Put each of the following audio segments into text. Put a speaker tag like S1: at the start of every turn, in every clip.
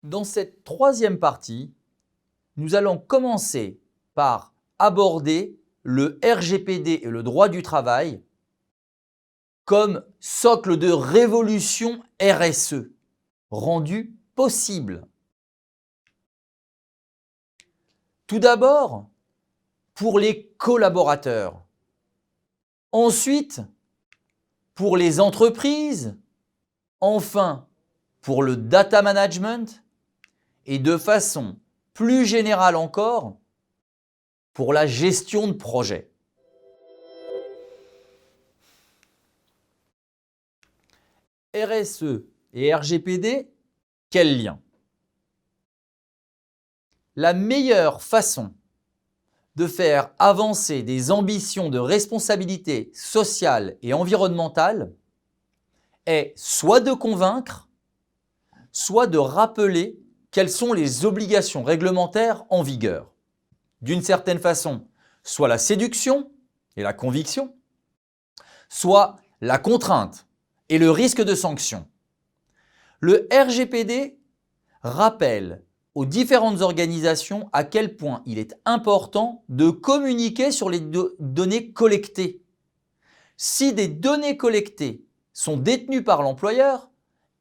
S1: Dans cette troisième partie, nous allons commencer par aborder le RGPD et le droit du travail comme socle de révolution RSE, rendu possible. Tout d'abord, pour les collaborateurs. Ensuite, pour les entreprises. Enfin, pour le data management. Et de façon plus générale encore, pour la gestion de projet. RSE et RGPD, quel lien? La meilleure façon de faire avancer des ambitions de responsabilité sociale et environnementale est soit de convaincre, soit de rappeler quelles sont les obligations réglementaires en vigueur. D'une certaine façon, soit la séduction et la conviction, soit la contrainte et le risque de sanction. Le RGPD rappelle aux différentes organisations à quel point il est important de communiquer sur les données collectées. Si des données collectées sont détenues par l'employeur,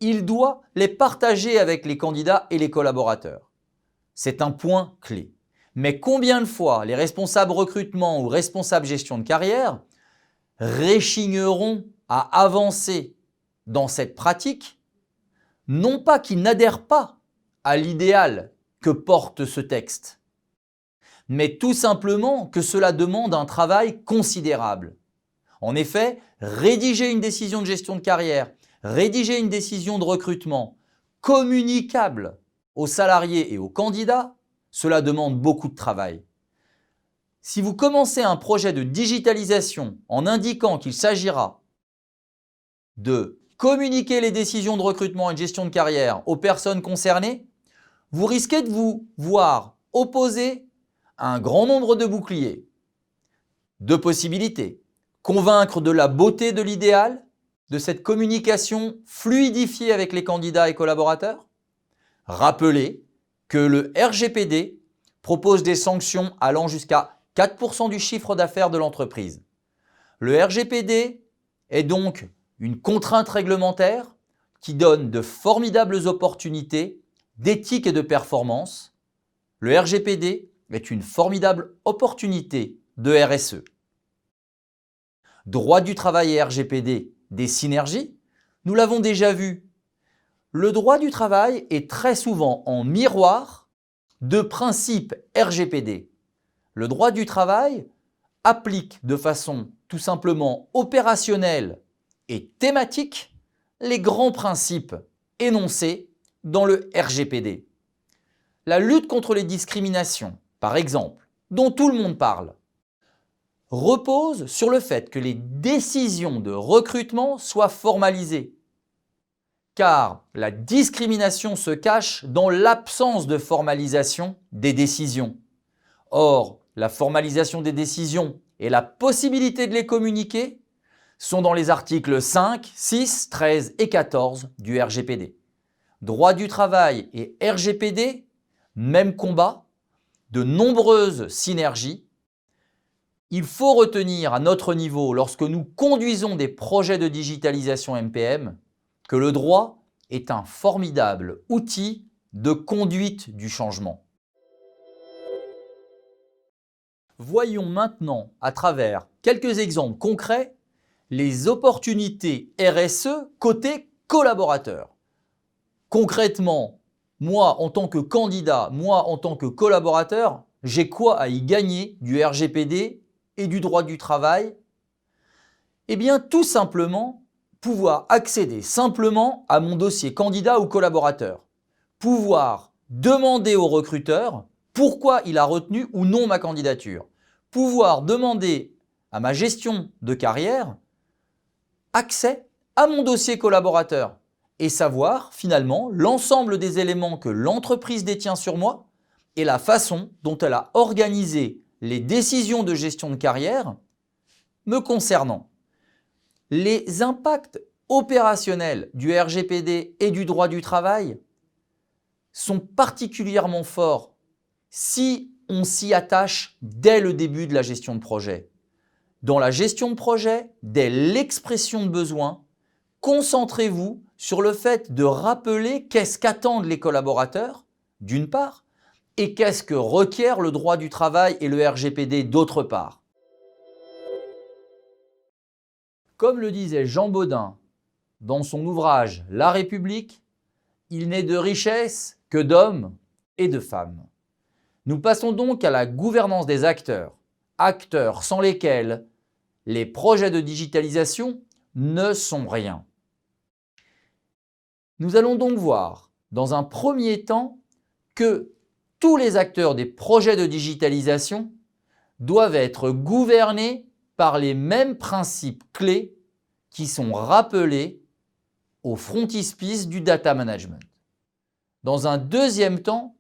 S1: il doit les partager avec les candidats et les collaborateurs. C'est un point clé. Mais combien de fois les responsables recrutement ou responsables gestion de carrière réchigneront à avancer dans cette pratique, non pas qu'ils n'adhèrent pas à l'idéal que porte ce texte, mais tout simplement que cela demande un travail considérable. En effet, rédiger une décision de gestion de carrière, rédiger une décision de recrutement communicable aux salariés et aux candidats, cela demande beaucoup de travail. Si vous commencez un projet de digitalisation en indiquant qu'il s'agira de communiquer les décisions de recrutement et de gestion de carrière aux personnes concernées, vous risquez de vous voir opposer à un grand nombre de boucliers. Deux possibilités. Convaincre de la beauté de l'idéal, de cette communication fluidifiée avec les candidats et collaborateurs. Rappeler que le RGPD propose des sanctions allant jusqu'à 4% du chiffre d'affaires de l'entreprise. Le RGPD est donc une contrainte réglementaire qui donne de formidables opportunités d'éthique et de performance. Le RGPD est une formidable opportunité de RSE. Droit du travail et RGPD, des synergies, nous l'avons déjà vu. Le droit du travail est très souvent en miroir de principes RGPD. Le droit du travail applique de façon tout simplement opérationnelle et thématique les grands principes énoncés dans le RGPD. La lutte contre les discriminations, par exemple, dont tout le monde parle, repose sur le fait que les décisions de recrutement soient formalisées. Car la discrimination se cache dans l'absence de formalisation des décisions. Or, la formalisation des décisions et la possibilité de les communiquer sont dans les articles 5, 6, 13 et 14 du RGPD. Droit du travail et RGPD, même combat, de nombreuses synergies. Il faut retenir à notre niveau, lorsque nous conduisons des projets de digitalisation MPM, que le droit est un formidable outil de conduite du changement. Voyons maintenant, à travers quelques exemples concrets, les opportunités RSE côté collaborateur. Concrètement, moi en tant que candidat, moi en tant que collaborateur, j'ai quoi à y gagner du RGPD et du droit du travail? Eh bien, tout simplement, pouvoir accéder simplement à mon dossier candidat ou collaborateur. Pouvoir demander au recruteur pourquoi il a retenu ou non ma candidature. Pouvoir demander à ma gestion de carrière accès à mon dossier collaborateur et savoir finalement l'ensemble des éléments que l'entreprise détient sur moi et la façon dont elle a organisé les décisions de gestion de carrière me concernant. Les impacts opérationnels du RGPD et du droit du travail sont particulièrement forts si on s'y attache dès le début de la gestion de projet. Dans la gestion de projet, dès l'expression de besoin, concentrez-vous sur le fait de rappeler qu'est-ce qu'attendent les collaborateurs, d'une part, et qu'est-ce que requiert le droit du travail et le RGPD, d'autre part. Comme le disait Jean Bodin dans son ouvrage La République, il n'est de richesse que d'hommes et de femmes. Nous passons donc à la gouvernance des acteurs, acteurs sans lesquels les projets de digitalisation ne sont rien. Nous allons donc voir, dans un premier temps, que tous les acteurs des projets de digitalisation doivent être gouvernés par les mêmes principes clés qui sont rappelés au frontispice du data management. Dans un deuxième temps,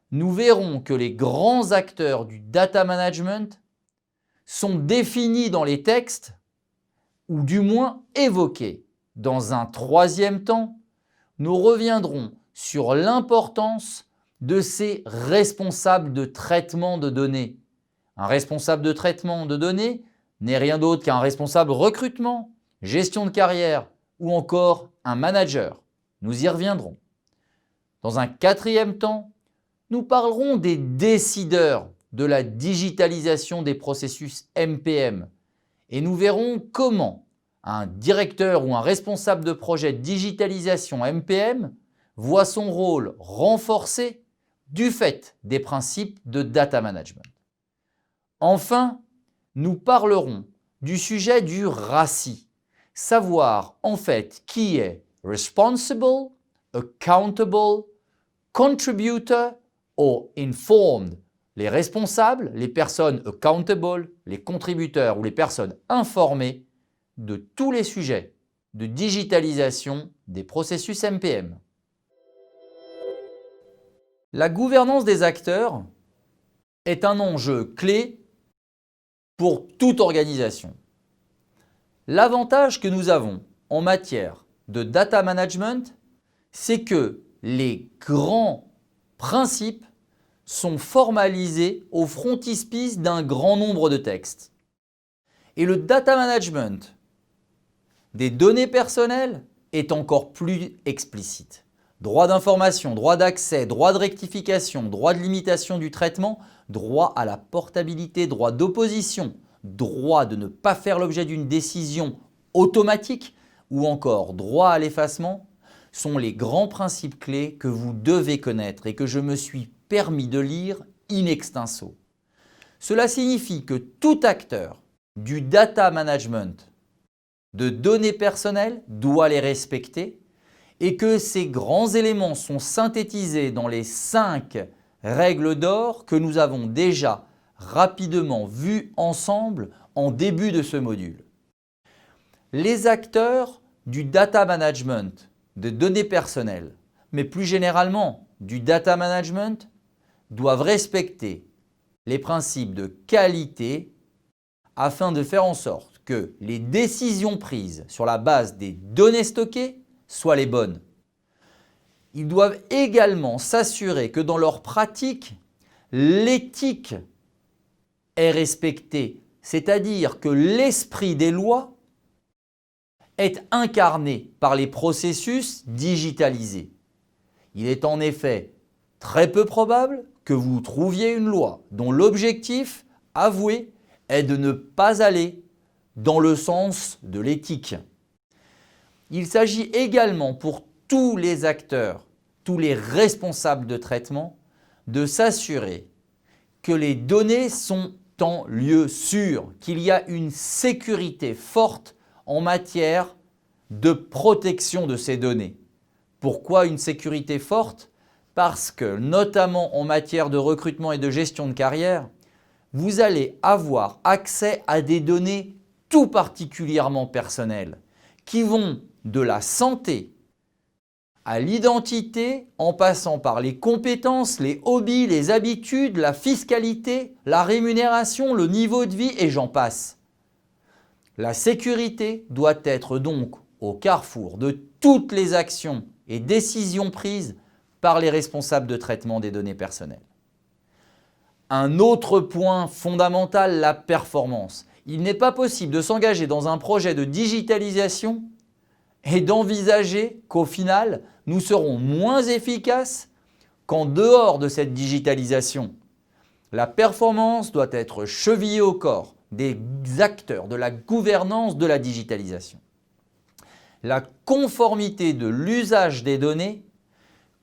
S1: nous verrons que les grands acteurs du data management sont définis dans les textes ou du moins évoqués. Dans un troisième temps, nous reviendrons sur l'importance de ces responsables de traitement de données. Un responsable de traitement de données n'est rien d'autre qu'un responsable recrutement, gestion de carrière ou encore un manager. Nous y reviendrons. Dans un quatrième temps, nous parlerons des décideurs de la digitalisation des processus MPM et nous verrons comment un directeur ou un responsable de projet de digitalisation MPM voit son rôle renforcé du fait des principes de data management. Enfin, nous parlerons du sujet du RACI, savoir en fait qui est responsible, accountable, contributor ou informed. Les responsables, les personnes accountable, les contributeurs ou les personnes informées de tous les sujets de digitalisation des processus MPM. La gouvernance des acteurs est un enjeu clé pour toute organisation. L'avantage que nous avons en matière de data management, c'est que les grands principes sont formalisés au frontispice d'un grand nombre de textes. Et le data management des données personnelles est encore plus explicite. Droit d'information, droit d'accès, droit de rectification, droit de limitation du traitement, droit à la portabilité, droit d'opposition, droit de ne pas faire l'objet d'une décision automatique ou encore droit à l'effacement sont les grands principes clés que vous devez connaître et que je me suis permis de lire in extenso. Cela signifie que tout acteur du data management de données personnelles doit les respecter et que ces grands éléments sont synthétisés dans les 5 règles d'or que nous avons déjà rapidement vues ensemble en début de ce module. Les acteurs du data management de données personnelles, mais plus généralement du data management, doivent respecter les principes de qualité afin de faire en sorte que les décisions prises sur la base des données stockées soient les bonnes. Ils doivent également s'assurer que dans leur pratique, l'éthique est respectée, c'est-à-dire que l'esprit des lois est incarné par les processus digitalisés. Il est en effet très peu probable que vous trouviez une loi dont l'objectif avoué est de ne pas aller dans le sens de l'éthique. Il s'agit également pour tous les acteurs, tous les responsables de traitement, de s'assurer que les données sont en lieu sûr, qu'il y a une sécurité forte en matière de protection de ces données. Pourquoi une sécurité forte ? Parce que, notamment en matière de recrutement et de gestion de carrière, vous allez avoir accès à des données tout particulièrement personnelles qui vont de la santé à l'identité en passant par les compétences, les hobbies, les habitudes, la fiscalité, la rémunération, le niveau de vie et j'en passe. La sécurité doit être donc au carrefour de toutes les actions et décisions prises par les responsables de traitement des données personnelles. Un autre point fondamental, la performance. Il n'est pas possible de s'engager dans un projet de digitalisation et d'envisager qu'au final, nous serons moins efficaces qu'en dehors de cette digitalisation. La performance doit être chevillée au corps des acteurs de la gouvernance de la digitalisation. La conformité de l'usage des données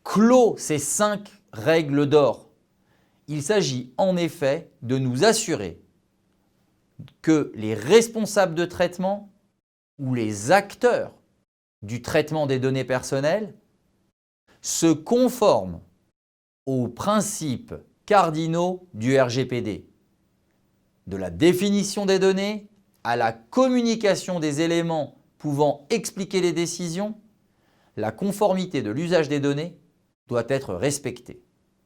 S1: clôt ces 5 règles d'or. Il s'agit en effet de nous assurer que les responsables de traitement ou les acteurs du traitement des données personnelles se conforment aux principes cardinaux du RGPD, de la définition des données à la communication des éléments pouvant expliquer les décisions. La conformité de l'usage des données doit être respectée.